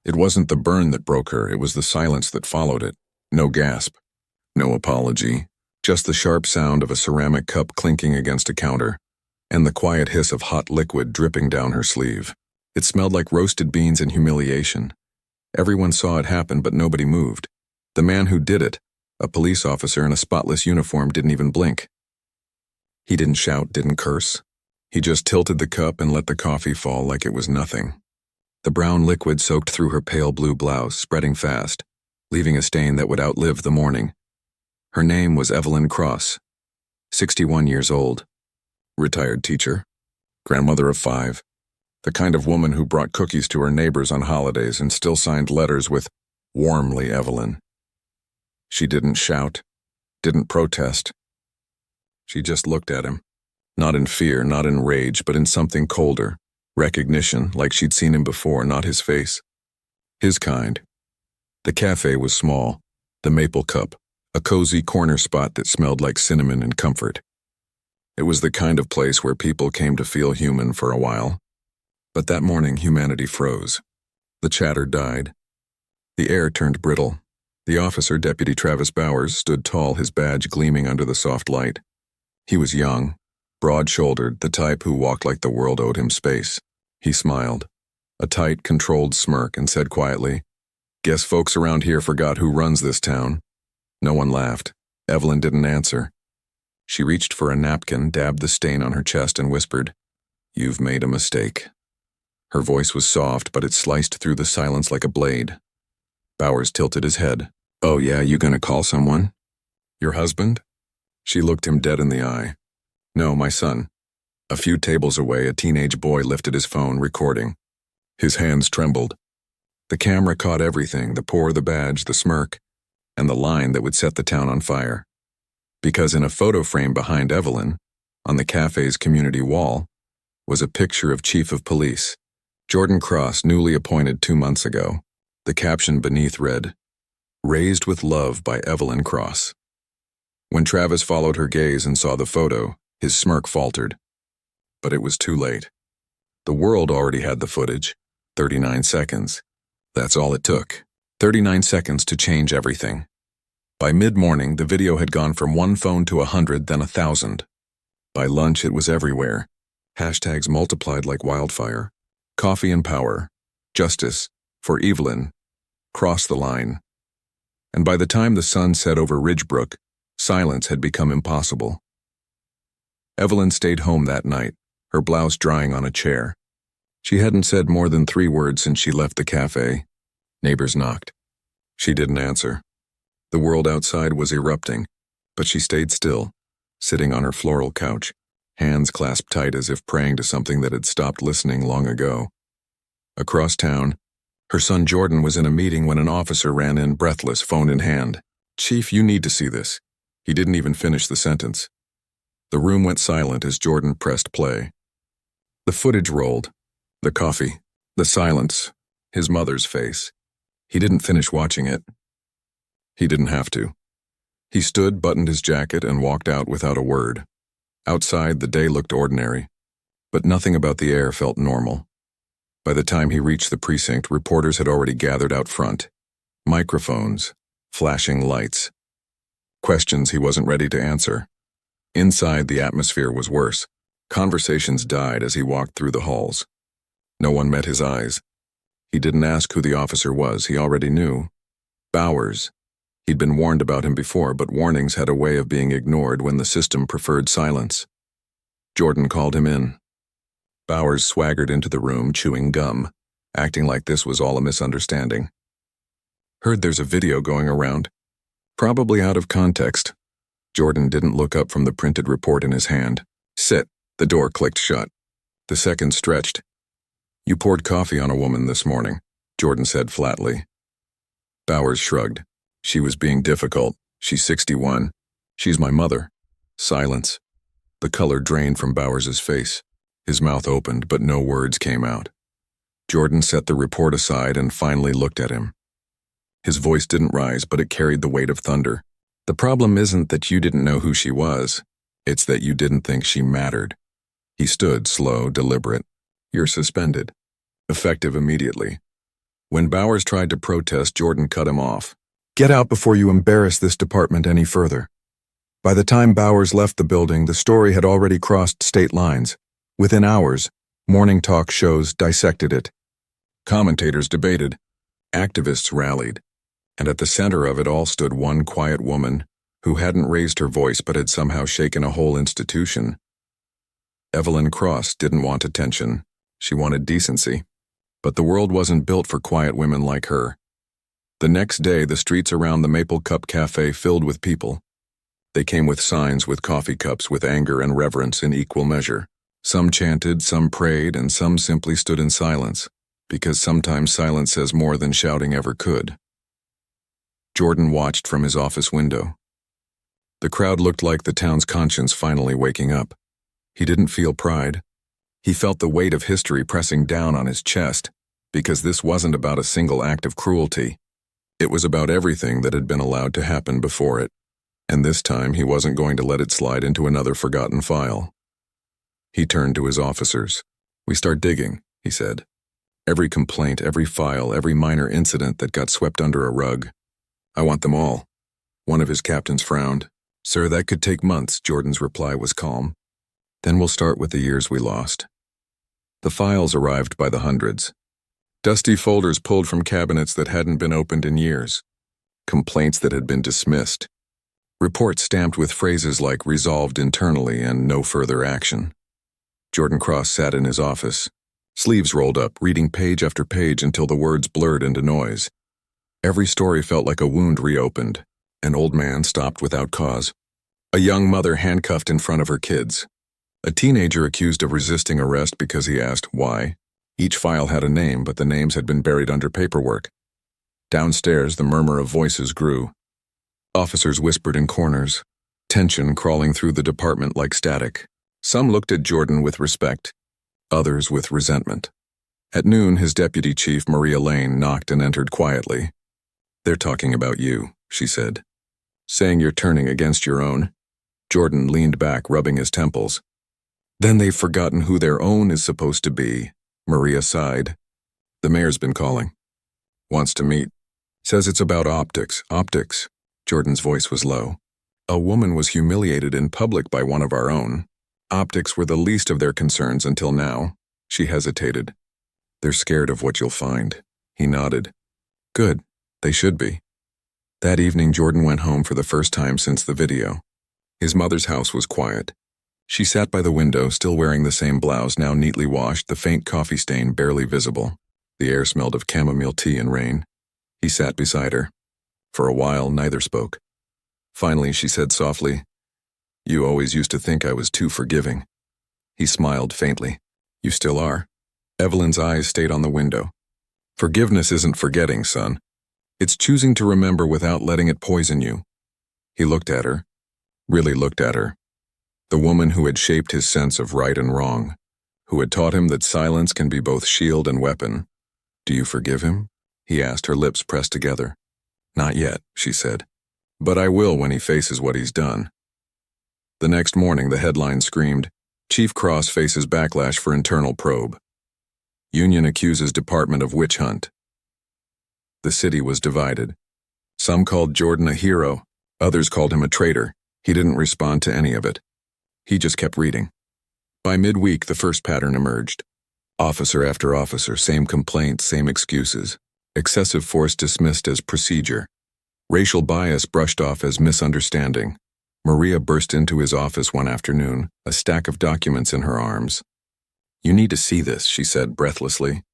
It wasn't the burn that broke her, it was the silence that followed it. No gasp, no apology, just the sharp sound of a ceramic cup clinking against a counter, and the quiet hiss of hot liquid dripping down her sleeve. It smelled like roasted beans and humiliation. Everyone saw it happen, but nobody moved. The man who did it, a police officer in a spotless uniform, didn't even blink. He didn't shout, didn't curse. He just tilted the cup and let the coffee fall like it was nothing. The brown liquid soaked through her pale blue blouse, spreading fast, leaving a stain that would outlive the morning. Her name was Evelyn Cross, 61 years old, retired teacher, grandmother of 5, the kind of woman who brought cookies to her neighbors on holidays and still signed letters with "Warmly Evelyn." She didn't shout, didn't protest. She just looked at him, not in fear, not in rage, but in something colder, recognition, like she'd seen him before, not his face. His kind. The cafe was small, the Maple Cup, a cozy corner spot that smelled like cinnamon and comfort. It was the kind of place where people came to feel human for a while. But that morning, humanity froze. The chatter died. The air turned brittle. The officer, Deputy Travis Bowers, stood tall, his badge gleaming under the soft light. He was young, broad-shouldered, the type who walked like the world owed him space. He smiled, a tight, controlled smirk, and said quietly, "Guess folks around here forgot who runs this town." No one laughed. Evelyn didn't answer. She reached for a napkin, dabbed the stain on her chest, and whispered, "You've made a mistake." Her voice was soft, but it sliced through the silence like a blade. Bowers tilted his head. "Oh yeah, you gonna call someone? Your husband?" She looked him dead in the eye. "No, my son." A few tables away, a teenage boy lifted his phone, recording. His hands trembled. The camera caught everything, the pour, the badge, the smirk, and the line that would set the town on fire. Because in a photo frame behind Evelyn, on the cafe's community wall, was a picture of Chief of Police, Jordan Cross, newly appointed 2 months ago. The caption beneath read, "Raised with love by Evelyn Cross." When Travis followed her gaze and saw the photo, his smirk faltered. But it was too late. The world already had the footage. 39 seconds. That's all it took. 39 seconds to change everything. By mid-morning, the video had gone from 1 phone to 100, then 1,000. By lunch, it was everywhere. Hashtags multiplied like wildfire. Coffee and power. Justice. For Evelyn. Cross the line. And by the time the sun set over Ridgebrook, silence had become impossible. Evelyn stayed home that night, her blouse drying on a chair. She hadn't said more than 3 words since she left the cafe. Neighbors knocked. She didn't answer. The world outside was erupting, but she stayed still, sitting on her floral couch, hands clasped tight as if praying to something that had stopped listening long ago. Across town, her son Jordan was in a meeting when an officer ran in, breathless, phone in hand. "Chief, you need to see this." He didn't even finish the sentence. The room went silent as Jordan pressed play. The footage rolled. The coffee. The silence. His mother's face. He didn't finish watching it. He didn't have to. He stood, buttoned his jacket, and walked out without a word. Outside, the day looked ordinary, but nothing about the air felt normal. By the time he reached the precinct, reporters had already gathered out front. Microphones. Flashing lights. Questions he wasn't ready to answer. Inside, the atmosphere was worse. Conversations died as he walked through the halls. No one met his eyes. He didn't ask who the officer was, he already knew. Bowers. He'd been warned about him before, but warnings had a way of being ignored when the system preferred silence. Jordan called him in. Bowers swaggered into the room, chewing gum, acting like this was all a misunderstanding. "Heard there's a video going around. Probably out of context." Jordan didn't look up from the printed report in his hand. "Sit." The door clicked shut. The seconds stretched. "You poured coffee on a woman this morning," Jordan said flatly. Bowers shrugged. "She was being difficult. She's 61. She's my mother." Silence. The color drained from Bowers's face. His mouth opened, but no words came out. Jordan set the report aside and finally looked at him. His voice didn't rise, but it carried the weight of thunder. "The problem isn't that you didn't know who she was. It's that you didn't think she mattered." He stood, slow, deliberate. "You're suspended. Effective immediately. When Bowers tried to protest, Jordan cut him off. "Get out before you embarrass this department any further." By the time Bowers left the building, the story had already crossed state lines. Within hours, morning talk shows dissected it. Commentators debated. Activists rallied. And at the center of it all stood one quiet woman who hadn't raised her voice but had somehow shaken a whole institution. Evelyn Cross didn't want attention. She wanted decency. But the world wasn't built for quiet women like her. The next day, the streets around the Maple Cup Café filled with people. They came with signs, with coffee cups, with anger and reverence in equal measure. Some chanted, some prayed, and some simply stood in silence, because sometimes silence says more than shouting ever could. Jordan watched from his office window. The crowd looked like the town's conscience finally waking up. He didn't feel pride. He felt the weight of history pressing down on his chest, because this wasn't about a single act of cruelty. It was about everything that had been allowed to happen before it, and this time he wasn't going to let it slide into another forgotten file. He turned to his officers. "We start digging," he said. "Every complaint, every file, every minor incident that got swept under a rug. I want them all." One of his captains frowned. "Sir, that could take months," Jordan's reply was calm. "Then we'll start with the years we lost." The files arrived by the hundreds. Dusty folders pulled from cabinets that hadn't been opened in years. Complaints that had been dismissed. Reports stamped with phrases like "resolved internally" and "no further action." Jordan Cross sat in his office, sleeves rolled up, reading page after page until the words blurred into noise. Every story felt like a wound reopened. An old man stopped without cause. A young mother handcuffed in front of her kids. A teenager accused of resisting arrest because he asked why. Each file had a name, but the names had been buried under paperwork. Downstairs, the murmur of voices grew. Officers whispered in corners, tension crawling through the department like static. Some looked at Jordan with respect, others with resentment. At noon, his deputy chief, Maria Lane, knocked and entered quietly. "They're talking about you," she said. "Saying you're turning against your own." Jordan leaned back, rubbing his temples. "Then they've forgotten who their own is supposed to be," Maria sighed. "The mayor's been calling. Wants to meet. Says it's about optics." "Optics?" Jordan's voice was low. "A woman was humiliated in public by one of our own. Optics were the least of their concerns until now." She hesitated. "They're scared of what you'll find." He nodded. "Good. They should be." That evening, Jordan went home for the first time since the video. His mother's house was quiet. She sat by the window, still wearing the same blouse, now neatly washed, the faint coffee stain barely visible. The air smelled of chamomile tea and rain. He sat beside her. For a while, neither spoke. Finally, she said softly, "You always used to think I was too forgiving." He smiled faintly. "You still are." Evelyn's eyes stayed on the window. "Forgiveness isn't forgetting, son. It's choosing to remember without letting it poison you." He looked at her, really looked at her. The woman who had shaped his sense of right and wrong, who had taught him that silence can be both shield and weapon. "Do you forgive him?" he asked, her lips pressed together. "Not yet," she said. "But I will when he faces what he's done." The next morning, the headline screamed, "Chief Cross faces backlash for internal probe. Union accuses department of witch hunt." The city was divided. Some called Jordan a hero, others called him a traitor. He didn't respond to any of it. He just kept reading. By midweek, the first pattern emerged. Officer after officer, same complaints, same excuses. Excessive force dismissed as procedure. Racial bias brushed off as misunderstanding. Maria burst into his office one afternoon, a stack of documents in her arms. "You need to see this," she said breathlessly.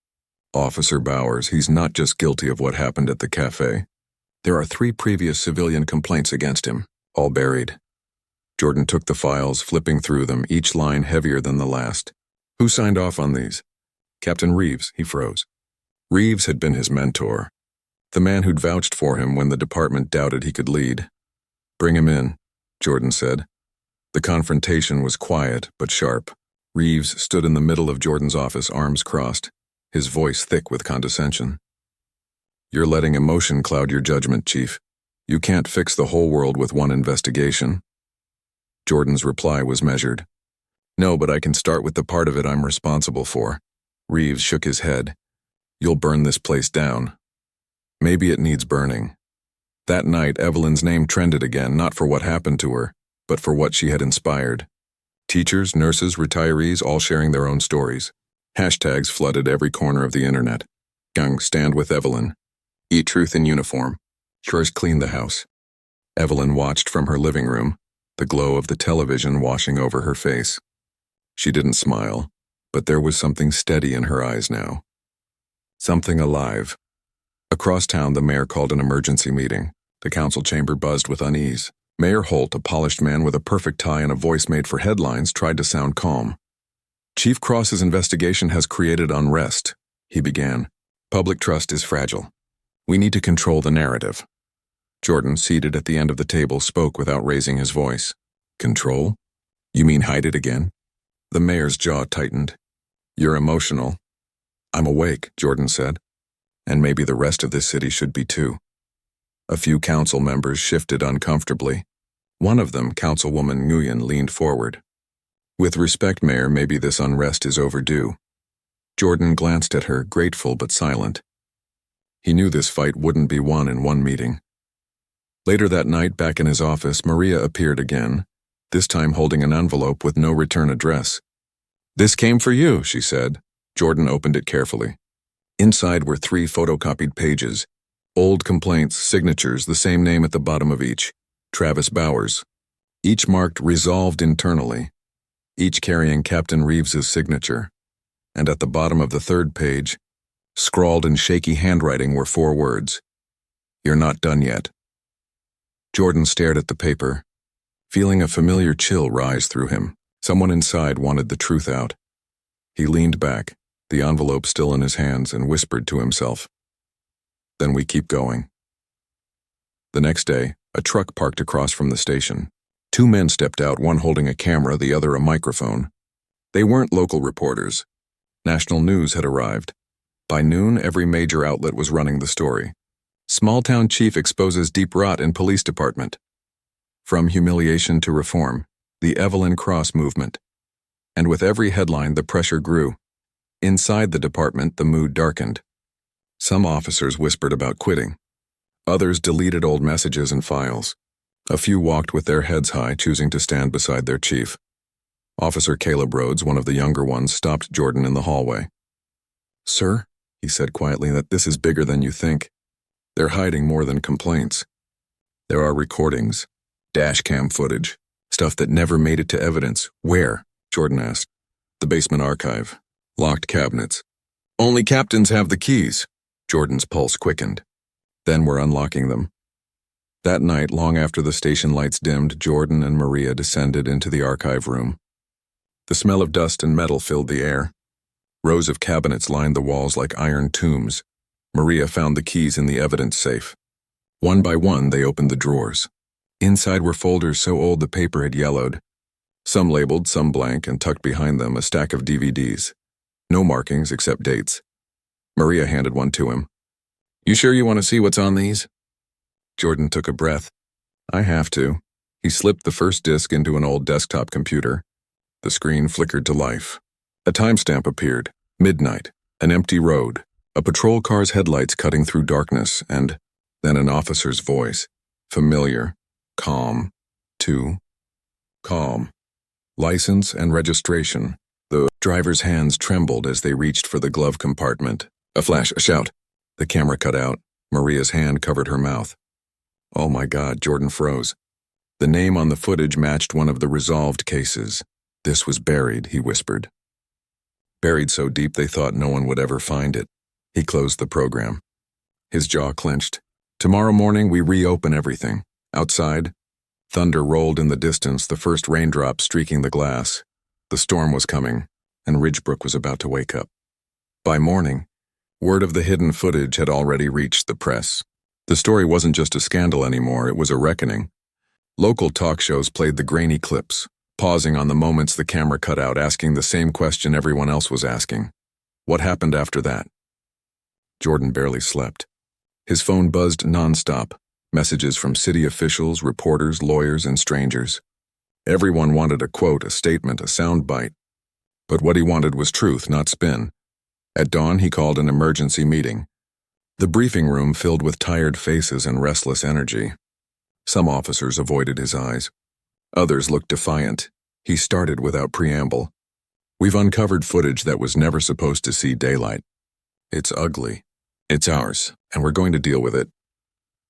"Officer Bowers, he's not just guilty of what happened at the cafe. There are 3 previous civilian complaints against him, all buried." Jordan took the files, flipping through them, each line heavier than the last. "Who signed off on these?" "Captain Reeves," he froze. Reeves had been his mentor, the man who'd vouched for him when the department doubted he could lead. "Bring him in," Jordan said. The confrontation was quiet but sharp. Reeves stood in the middle of Jordan's office, arms crossed, his voice thick with condescension. "You're letting emotion cloud your judgment, Chief. You can't fix the whole world with one investigation." Jordan's reply was measured. "No, but I can start with the part of it I'm responsible for." Reeves shook his head. You'll burn this place down. Maybe it needs burning. That night, Evelyn's name trended again, not for what happened to her, but for what she had inspired. Teachers, nurses, retirees, all sharing their own stories. Hashtags flooded every corner of the internet. Gang, stand with Evelyn. Eat truth in uniform. Chores clean the house. Evelyn watched from her living room, the glow of the television washing over her face. She didn't smile, but there was something steady in her eyes now. Something alive. Across town, the mayor called an emergency meeting. The council chamber buzzed with unease. Mayor Holt, a polished man with a perfect tie and a voice made for headlines, tried to sound calm. Chief Cross's investigation has created unrest, he began. Public trust is fragile. We need to control the narrative. Jordan, seated at the end of the table, spoke without raising his voice. Control? You mean hide it again? The mayor's jaw tightened. You're emotional. I'm awake, Jordan said. And maybe the rest of this city should be too. A few council members shifted uncomfortably. One of them, Councilwoman Nguyen, leaned forward. With respect, Mayor, maybe this unrest is overdue. Jordan glanced at her, grateful but silent. He knew this fight wouldn't be won in one meeting. Later that night, back in his office, Maria appeared again, this time holding an envelope with no return address. This came for you, she said. Jordan opened it carefully. Inside were 3 photocopied pages. Old complaints, signatures, the same name at the bottom of each. Travis Bowers. Each marked resolved internally. Each carrying Captain Reeves's signature. And at the bottom of the 3rd page, scrawled in shaky handwriting, were 4 words. You're not done yet. Jordan stared at the paper, feeling a familiar chill rise through him. Someone inside wanted the truth out. He leaned back, the envelope still in his hands, and whispered to himself. Then we keep going. The next day, a truck parked across from the station. 2 men stepped out, one holding a camera, the other a microphone. They weren't local reporters. National news had arrived. By noon, every major outlet was running the story. Small-town chief exposes deep rot in police department. From humiliation to reform, the Evelyn Cross movement. And with every headline, the pressure grew. Inside the department, the mood darkened. Some officers whispered about quitting. Others deleted old messages and files. A few walked with their heads high, choosing to stand beside their chief. Officer Caleb Rhodes, one of the younger ones, stopped Jordan in the hallway. Sir, he said quietly, that this is bigger than you think. They're hiding more than complaints. There are recordings, dash cam footage, stuff that never made it to evidence. Where? Jordan asked. The basement archive. Locked cabinets. Only captains have the keys. Jordan's pulse quickened. Then we're unlocking them. That night, long after the station lights dimmed, Jordan and Maria descended into the archive room. The smell of dust and metal filled the air. Rows of cabinets lined the walls like iron tombs. Maria found the keys in the evidence safe. One by one, they opened the drawers. Inside were folders so old the paper had yellowed. Some labeled, some blank, and tucked behind them a stack of DVDs. No markings except dates. Maria handed one to him. You sure you want to see what's on these? Jordan took a breath. I have to. He slipped the first disc into an old desktop computer. The screen flickered to life. A timestamp appeared. Midnight. An empty road. A patrol car's headlights cutting through darkness, and then an officer's voice. Familiar. Calm. Too calm. License and registration. The driver's hands trembled as they reached for the glove compartment. A flash, a shout. The camera cut out. Maria's hand covered her mouth. Oh my God, Jordan froze. The name on the footage matched one of the resolved cases. This was buried, he whispered. Buried so deep they thought no one would ever find it. He closed the program. His jaw clenched. Tomorrow morning we reopen everything. Outside, thunder rolled in the distance, the first raindrop streaking the glass. The storm was coming, and Ridgebrook was about to wake up. By morning, word of the hidden footage had already reached the press. The story wasn't just a scandal anymore, it was a reckoning. Local talk shows played the grainy clips, pausing on the moments the camera cut out, asking the same question everyone else was asking. What happened after that? Jordan barely slept. His phone buzzed nonstop, messages from city officials, reporters, lawyers, and strangers. Everyone wanted a quote, a statement, a sound bite. But what he wanted was truth, not spin. At dawn, he called an emergency meeting. The briefing room filled with tired faces and restless energy. Some officers avoided his eyes. Others looked defiant. He started without preamble. We've uncovered footage that was never supposed to see daylight. It's ugly. It's ours, and we're going to deal with it.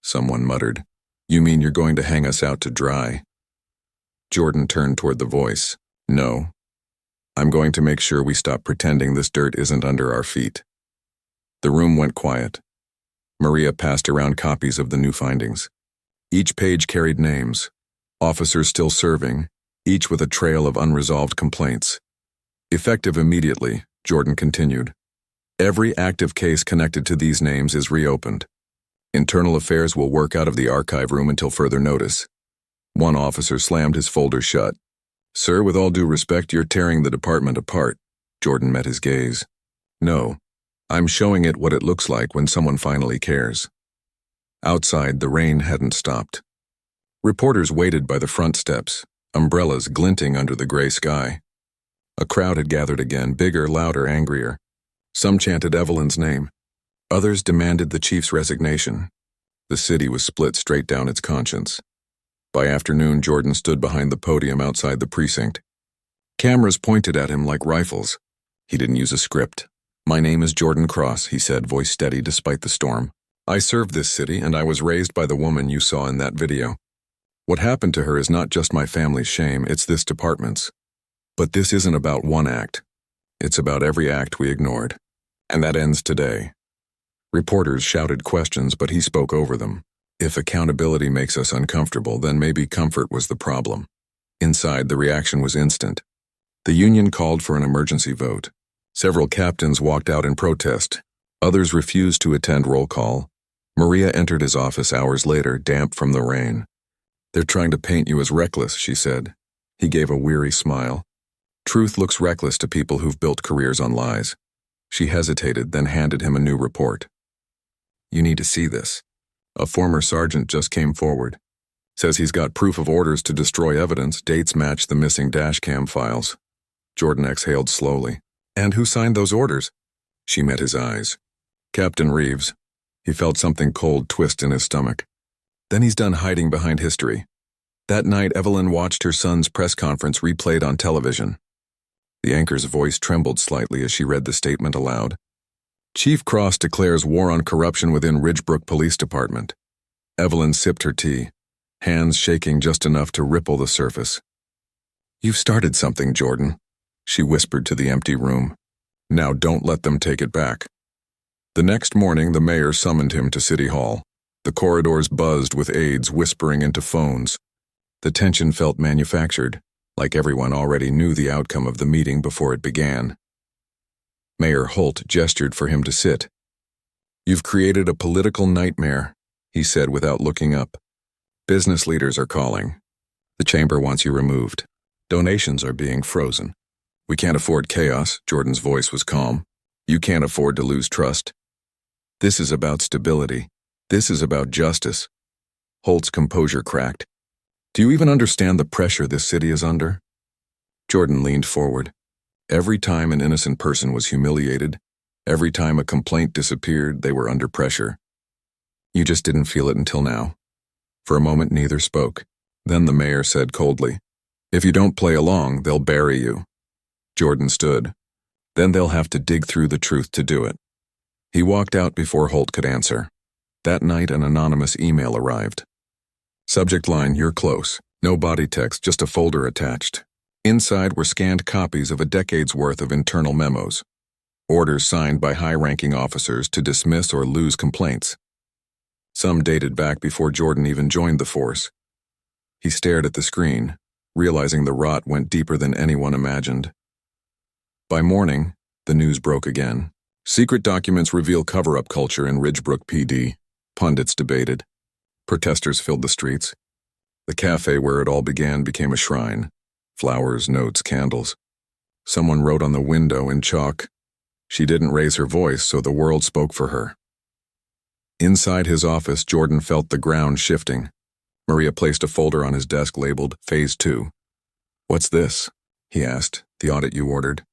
Someone muttered. You mean you're going to hang us out to dry? Jordan turned toward the voice. No. I'm going to make sure we stop pretending this dirt isn't under our feet. The room went quiet. Maria passed around copies of the new findings. Each page carried names, officers still serving, each with a trail of unresolved complaints. Effective immediately, Jordan continued. Every active case connected to these names is reopened. Internal Affairs will work out of the archive room until further notice. One officer slammed his folder shut. Sir, with all due respect, you're tearing the department apart. Jordan met his gaze. No, I'm showing it what it looks like when someone finally cares. Outside, the rain hadn't stopped. Reporters waited by the front steps, umbrellas glinting under the gray sky. A crowd had gathered again, bigger, louder, angrier. Some chanted Evelyn's name. Others demanded the chief's resignation. The city was split straight down its conscience. By afternoon, Jordan stood behind the podium outside the precinct. Cameras pointed at him like rifles. He didn't use a script. My name is Jordan Cross, he said, voice steady despite the storm. I served this city, and I was raised by the woman you saw in that video. What happened to her is not just my family's shame, it's this department's. But this isn't about one act. It's about every act we ignored. And that ends today. Reporters shouted questions, but he spoke over them. If accountability makes us uncomfortable, then maybe comfort was the problem. Inside, the reaction was instant. The union called for an emergency vote. Several captains walked out in protest. Others refused to attend roll call. Maria entered his office hours later, damp from the rain. They're trying to paint you as reckless, she said. He gave a weary smile. Truth looks reckless to people who've built careers on lies. She hesitated, then handed him a new report. You need to see this. A former sergeant just came forward. Says he's got proof of orders to destroy evidence. Dates match the missing dashcam files. Jordan exhaled slowly. And who signed those orders? She met his eyes. Captain Reeves. He felt something cold twist in his stomach. Then he's done hiding behind history. That night, Evelyn watched her son's press conference replayed on television. The anchor's voice trembled slightly as she read the statement aloud. Chief Cross declares war on corruption within Ridgebrook Police Department. Evelyn sipped her tea, hands shaking just enough to ripple the surface. You've started something, Jordan, she whispered to the empty room. Now don't let them take it back. The next morning, the mayor summoned him to City Hall. The corridors buzzed with aides whispering into phones. The tension felt manufactured, like everyone already knew the outcome of the meeting before it began. Mayor Holt gestured for him to sit. You've created a political nightmare, he said without looking up. Business leaders are calling. The chamber wants you removed. Donations are being frozen. We can't afford chaos, Jordan's voice was calm. You can't afford to lose trust. This is about stability. This is about justice. Holt's composure cracked. Do you even understand the pressure this city is under? Jordan leaned forward. Every time an innocent person was humiliated, every time a complaint disappeared, they were under pressure. You just didn't feel it until now. For a moment, neither spoke. Then the mayor said coldly, If you don't play along, they'll bury you. Jordan stood. Then they'll have to dig through the truth to do it. He walked out before Holt could answer. That night, an anonymous email arrived. Subject line, you're close. No body text, just a folder attached. Inside were scanned copies of a decade's worth of internal memos. Orders signed by high-ranking officers to dismiss or lose complaints. Some dated back before Jordan even joined the force. He stared at the screen, realizing the rot went deeper than anyone imagined. By morning, the news broke again. Secret documents reveal cover-up culture in Ridgebrook PD. Pundits debated. Protesters filled the streets. The café where it all began became a shrine. Flowers, notes, candles. Someone wrote on the window in chalk. She didn't raise her voice, so the world spoke for her. Inside his office, Jordan felt the ground shifting. Maria placed a folder on his desk labeled Phase 2. What's this? He asked. The audit you ordered.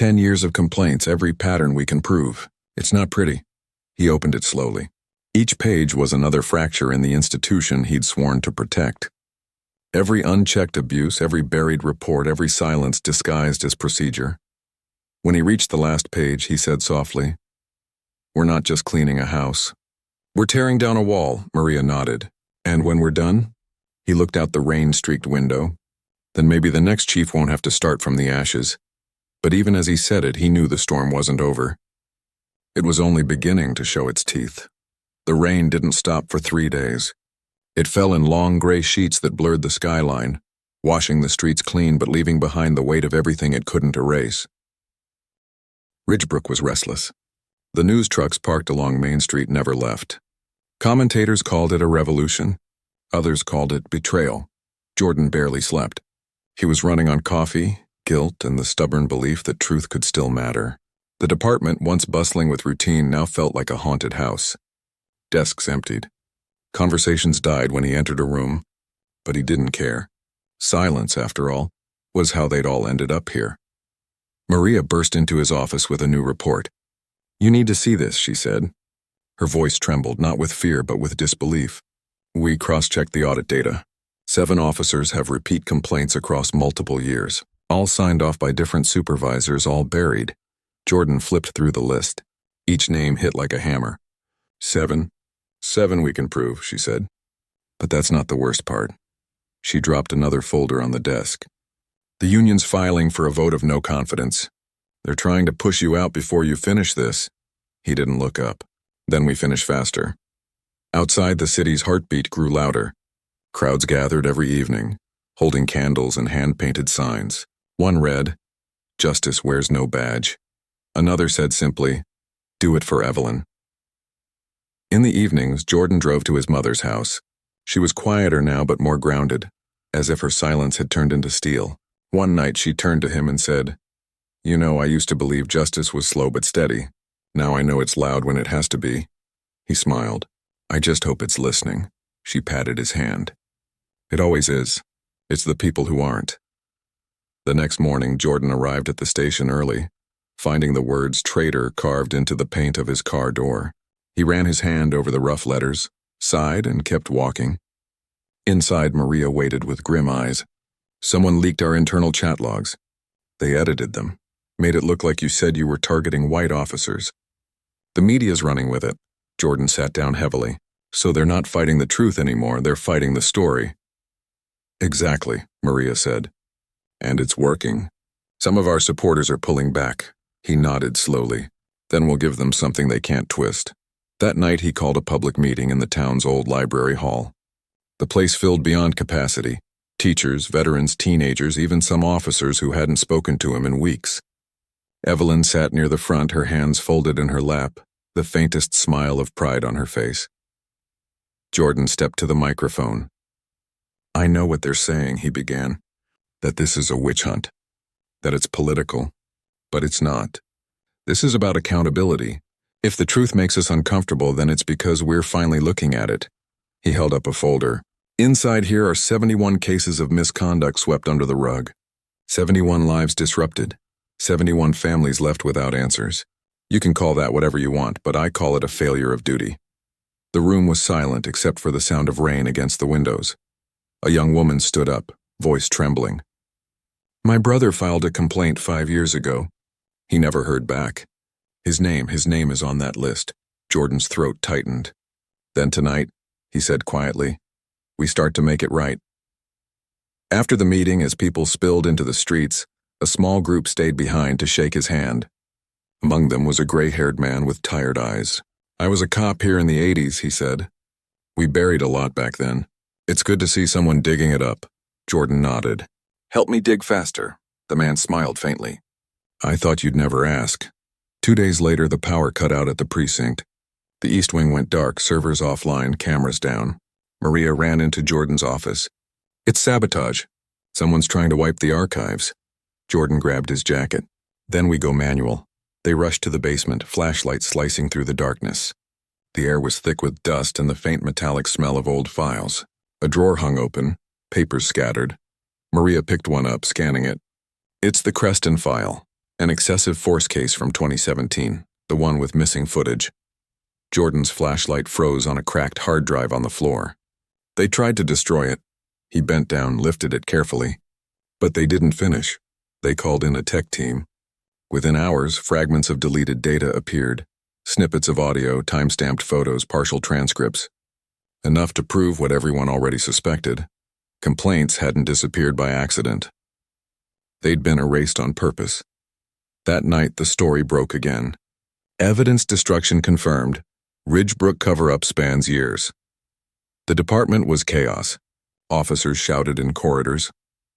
10 years of complaints, every pattern we can prove. It's not pretty. He opened it slowly. Each page was another fracture in the institution he'd sworn to protect. Every unchecked abuse, every buried report, every silence disguised as procedure. When he reached the last page, he said softly, "We're not just cleaning a house. We're tearing down a wall," Maria nodded. "And when we're done?" He looked out the rain-streaked window. "Then maybe the next chief won't have to start from the ashes." But even as he said it, he knew the storm wasn't over. It was only beginning to show its teeth. The rain didn't stop for 3 days. It fell in long gray sheets that blurred the skyline, washing the streets clean but leaving behind the weight of everything it couldn't erase. Ridgebrook was restless. The news trucks parked along Main Street never left. Commentators called it a revolution. Others called it betrayal. Jordan barely slept. He was running on coffee, guilt, and the stubborn belief that truth could still matter. The department, once bustling with routine, now felt like a haunted house. Desks emptied. Conversations died when he entered a room, but he didn't care. Silence, after all, was how they'd all ended up here. Maria burst into his office with a new report. "You need to see this," she said. Her voice trembled, not with fear but with disbelief. "We cross-checked the audit data. 7 officers have repeat complaints across multiple years, all signed off by different supervisors, all buried." Jordan flipped through the list. Each name hit like a hammer. Seven we can prove," she said. "But that's not the worst part." She dropped another folder on the desk. "The union's filing for a vote of no confidence. They're trying to push you out before you finish this." He didn't look up. "Then we finish faster." Outside, the city's heartbeat grew louder. Crowds gathered every evening, holding candles and hand-painted signs. One read, "Justice wears no badge." Another said simply, "Do it for Evelyn." In the evenings, Jordan drove to his mother's house. She was quieter now but more grounded, as if her silence had turned into steel. One night she turned to him and said, "You know, I used to believe justice was slow but steady. Now I know it's loud when it has to be." He smiled. "I just hope it's listening." She patted his hand. "It always is. It's the people who aren't." The next morning, Jordan arrived at the station early, finding the words "traitor" carved into the paint of his car door. He ran his hand over the rough letters, sighed, and kept walking. Inside, Maria waited with grim eyes. "Someone leaked our internal chat logs. They edited them, made it look like you said you were targeting white officers. The media's running with it." Jordan sat down heavily. "So they're not fighting the truth anymore, they're fighting the story." "Exactly," Maria said. "And it's working. Some of our supporters are pulling back." He nodded slowly. "Then we'll give them something they can't twist." That night he called a public meeting in the town's old library hall. The place filled beyond capacity. Teachers, veterans, teenagers, even some officers who hadn't spoken to him in weeks. Evelyn sat near the front, her hands folded in her lap, the faintest smile of pride on her face. Jordan stepped to the microphone. "I know what they're saying," he began. "That this is a witch hunt. That it's political. But it's not. This is about accountability. If the truth makes us uncomfortable, then it's because we're finally looking at it." He held up a folder. "Inside here are 71 cases of misconduct swept under the rug. 71 lives disrupted. 71 families left without answers. You can call that whatever you want, but I call it a failure of duty." The room was silent except for the sound of rain against the windows. A young woman stood up, voice trembling. "My brother filed a complaint 5 years ago. He never heard back. His name is on that list." Jordan's throat tightened. "Then tonight," he said quietly, "we start to make it right." After the meeting, as people spilled into the streets, a small group stayed behind to shake his hand. Among them was a gray-haired man with tired eyes. "I was a cop here in the 80s, he said. "We buried a lot back then. It's good to see someone digging it up." Jordan nodded. "Help me dig faster." The man smiled faintly. "I thought you'd never ask." 2 days later, the power cut out at the precinct. The East Wing went dark, servers offline, cameras down. Maria ran into Jordan's office. "It's sabotage. Someone's trying to wipe the archives." Jordan grabbed his jacket. "Then we go manual." They rushed to the basement, flashlights slicing through the darkness. The air was thick with dust and the faint metallic smell of old files. A drawer hung open, papers scattered. Maria picked one up, scanning it. "It's the Creston file. An excessive force case from 2017, the one with missing footage. Jordan's flashlight froze on a cracked hard drive on the floor. They tried to destroy it. He bent down, lifted it carefully. But they didn't finish. They called in a tech team. Within hours, fragments of deleted data appeared. Snippets of audio, time-stamped photos, partial transcripts. Enough to prove what everyone already suspected. Complaints hadn't disappeared by accident. They'd been erased on purpose. That night, the story broke again. Evidence destruction confirmed. Ridgebrook cover-up spans years. The department was chaos. Officers shouted in corridors.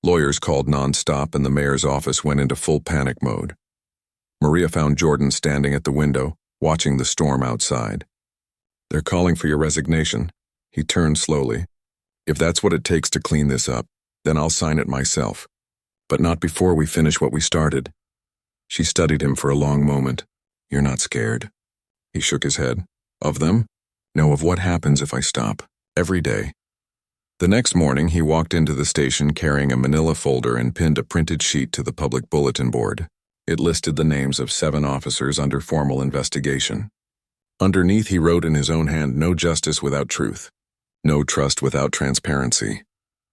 Lawyers called non-stop, and the mayor's office went into full panic mode. Maria found Jordan standing at the window, watching the storm outside. "They're calling for your resignation." He turned slowly. "If that's what it takes to clean this up, then I'll sign it myself. But not before we finish what we started." She studied him for a long moment. "You're not scared?" He shook his head. "Of them? No, of what happens if I stop. Every day." The next morning, he walked into the station carrying a manila folder and pinned a printed sheet to the public bulletin board. It listed the names of 7 officers under formal investigation. Underneath, he wrote in his own hand, "No justice without truth. No trust without transparency."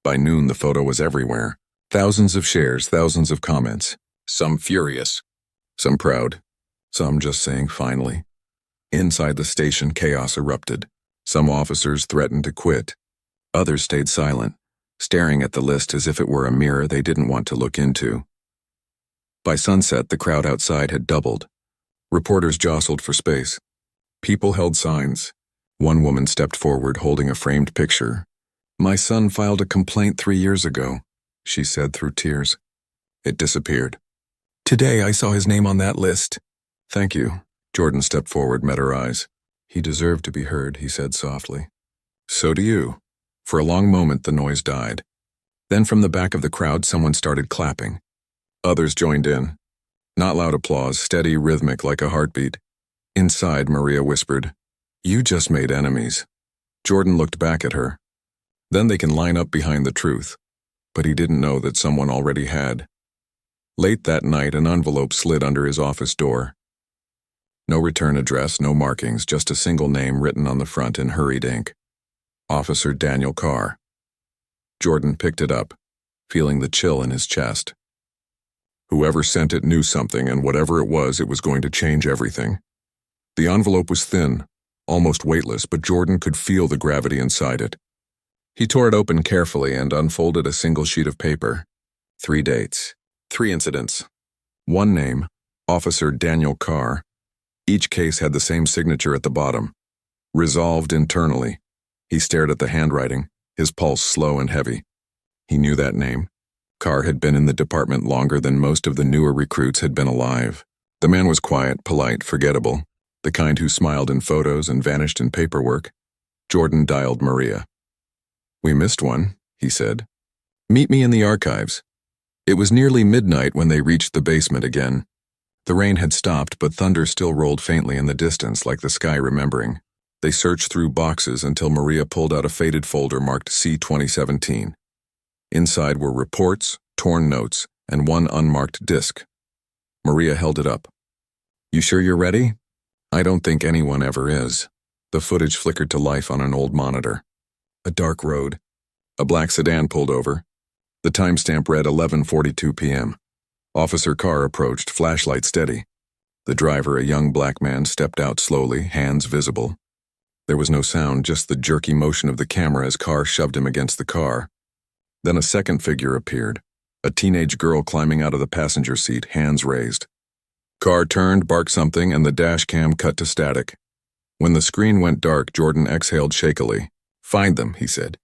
By noon, the photo was everywhere. Thousands of shares, thousands of comments. Some furious, some proud, some just saying finally. Inside the station, chaos erupted. Some officers threatened to quit. Others stayed silent, staring at the list as if it were a mirror they didn't want to look into. By sunset, the crowd outside had doubled. Reporters jostled for space. People held signs. One woman stepped forward holding a framed picture. "My son filed a complaint 3 years ago," she said through tears. It disappeared. "Today I saw his name on that list." "Thank you." Jordan stepped forward, met her eyes. "He deserved to be heard," he said softly. "So do you." For a long moment, the noise died. Then from the back of the crowd, someone started clapping. Others joined in. Not loud applause, steady, rhythmic, like a heartbeat. Inside, Maria whispered, "You just made enemies." Jordan looked back at her. Then they can line up behind the truth. But he didn't know that someone already had. Late that night, an envelope slid under his office door. No return address, no markings, just a single name written on the front in hurried ink. Officer Daniel Carr. Jordan picked it up, feeling the chill in his chest. Whoever sent it knew something, and whatever it was going to change everything. The envelope was thin, almost weightless, but Jordan could feel the gravity inside it. He tore it open carefully and unfolded a single sheet of paper. 3 dates, 3 incidents. One name, Officer Daniel Carr. Each case had the same signature at the bottom. Resolved internally. He stared at the handwriting, his pulse slow and heavy. He knew that name. Carr had been in the department longer than most of the newer recruits had been alive. The man was quiet, polite, forgettable, the kind who smiled in photos and vanished in paperwork. Jordan dialed Maria. "We missed one," he said. "Meet me in the archives." It was nearly midnight when they reached the basement again. The rain had stopped, but thunder still rolled faintly in the distance, like the sky remembering. They searched through boxes until Maria pulled out a faded folder marked C-2017. Inside were reports, torn notes, and one unmarked disc. Maria held it up. "You sure you're ready?" "I don't think anyone ever is." The footage flickered to life on an old monitor. A dark road. A black sedan pulled over. The timestamp read 11:42 p.m. Officer Carr approached, flashlight steady. The driver, a young black man, stepped out slowly, hands visible. There was no sound, just the jerky motion of the camera as Carr shoved him against the car. Then a second figure appeared, a teenage girl climbing out of the passenger seat, hands raised. Carr turned, barked something, and the dash cam cut to static. When the screen went dark, Jordan exhaled shakily. "Find them," he said.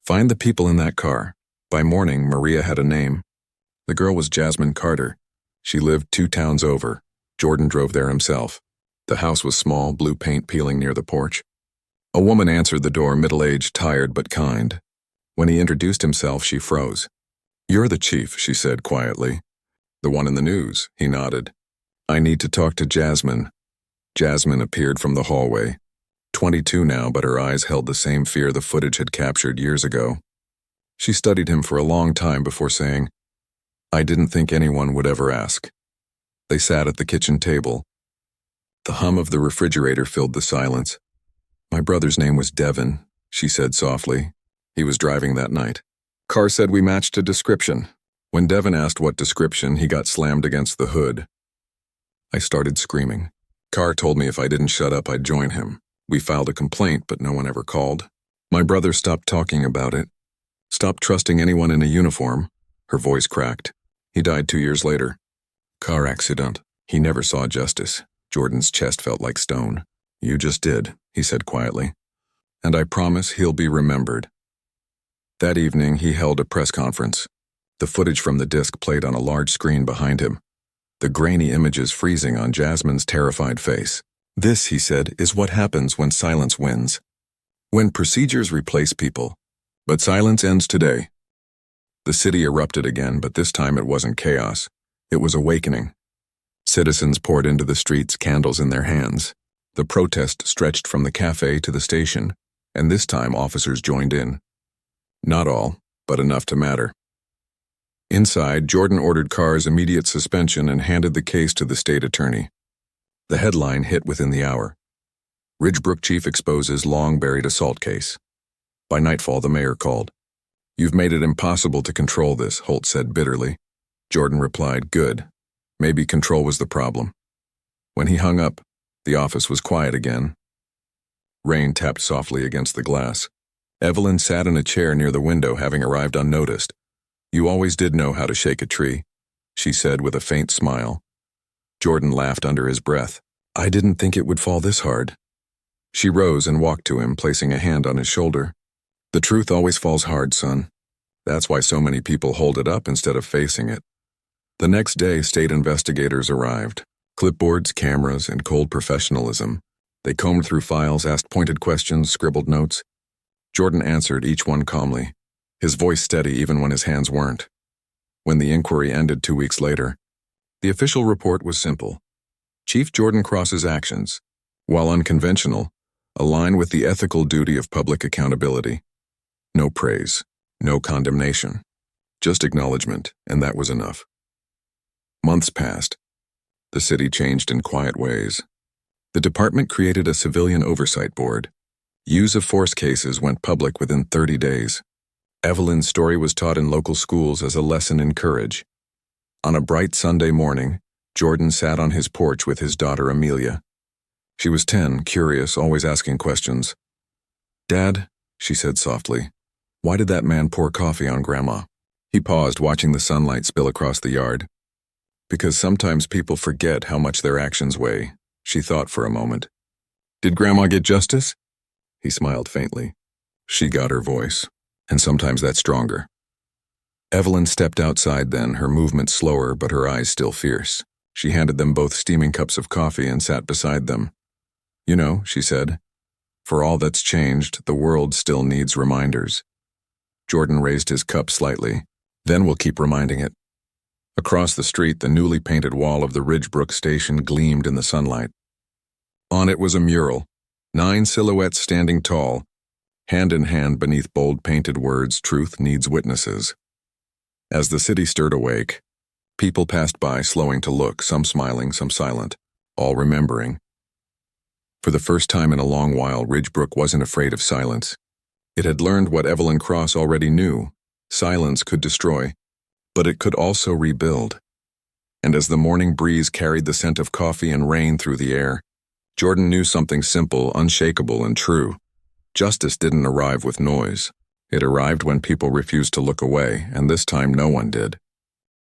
"Find the people in that car." By morning, Maria had a name. The girl was Jasmine Carter. She lived 2 towns over. Jordan drove there himself. The house was small, blue paint peeling near the porch. A woman answered the door, middle-aged, tired but kind. When he introduced himself, she froze. "You're the chief," she said quietly. "The one in the news," he nodded. "I need to talk to Jasmine." Jasmine appeared from the hallway. 22 now, but her eyes held the same fear the footage had captured years ago. She studied him for a long time before saying, "I didn't think anyone would ever ask." They sat at the kitchen table. The hum of the refrigerator filled the silence. My brother's name was Devin, she said softly. He was driving that night. Carr said we matched a description. When Devin asked what description, he got slammed against the hood. I started screaming. Carr told me if I didn't shut up, I'd join him. We filed a complaint, but no one ever called. My brother stopped talking about it. Stopped trusting anyone in a uniform. Her voice cracked. He died 2 years later. Car accident. He never saw justice. Jordan's chest felt like stone. You just did, he said quietly. And I promise he'll be remembered. That evening, he held a press conference. The footage from the disc played on a large screen behind him. The grainy images freezing on Jasmine's terrified face. This, he said, is what happens when silence wins. When procedures replace people. But silence ends today. The city erupted again, but this time it wasn't chaos. It was awakening. Citizens poured into the streets, candles in their hands. The protest stretched from the café to the station, and this time officers joined in. Not all, but enough to matter. Inside, Jordan ordered Carr's immediate suspension and handed the case to the state attorney. The headline hit within the hour. Ridgebrook chief exposes long-buried assault case. By nightfall, the mayor called. You've made it impossible to control this, Holt said bitterly. Jordan replied, good. Maybe control was the problem. When he hung up, the office was quiet again. Rain tapped softly against the glass. Evelyn sat in a chair near the window, having arrived unnoticed. You always did know how to shake a tree, she said with a faint smile. Jordan laughed under his breath. I didn't think it would fall this hard. She rose and walked to him, placing a hand on his shoulder. The truth always falls hard, son. That's why so many people hold it up instead of facing it. The next day, state investigators arrived. Clipboards, cameras, and cold professionalism. They combed through files, asked pointed questions, scribbled notes. Jordan answered each one calmly, his voice steady even when his hands weren't. When the inquiry ended 2 weeks later, the official report was simple. Chief Jordan Cross's actions, while unconventional, align with the ethical duty of public accountability. No praise, no condemnation, just acknowledgement, and that was enough. Months passed. The city changed in quiet ways. The department created a civilian oversight board. Use of force cases went public within 30 days. Evelyn's story was taught in local schools as a lesson in courage. On a bright Sunday morning, Jordan sat on his porch with his daughter Amelia. She was 10, curious, always asking questions. Dad, she said softly, why did that man pour coffee on Grandma? He paused, watching the sunlight spill across the yard. Because sometimes people forget how much their actions weigh, she thought for a moment. Did Grandma get justice? He smiled faintly. She got her voice, and sometimes that's stronger. Evelyn stepped outside then, her movement slower but her eyes still fierce. She handed them both steaming cups of coffee and sat beside them. You know, she said, for all that's changed, the world still needs reminders. Jordan raised his cup slightly. Then we'll keep reminding it. Across the street, the newly painted wall of the Ridgebrook station gleamed in the sunlight. On it was a mural, 9 silhouettes standing tall, hand in hand beneath bold painted words, truth needs witnesses. As the city stirred awake, people passed by, slowing to look, some smiling, some silent, all remembering. For the first time in a long while, Ridgebrook wasn't afraid of silence. It had learned what Evelyn Cross already knew. Silence could destroy, but it could also rebuild. And as the morning breeze carried the scent of coffee and rain through the air, Jordan knew something simple, unshakable, and true. Justice didn't arrive with noise. It arrived when people refused to look away, and this time no one did.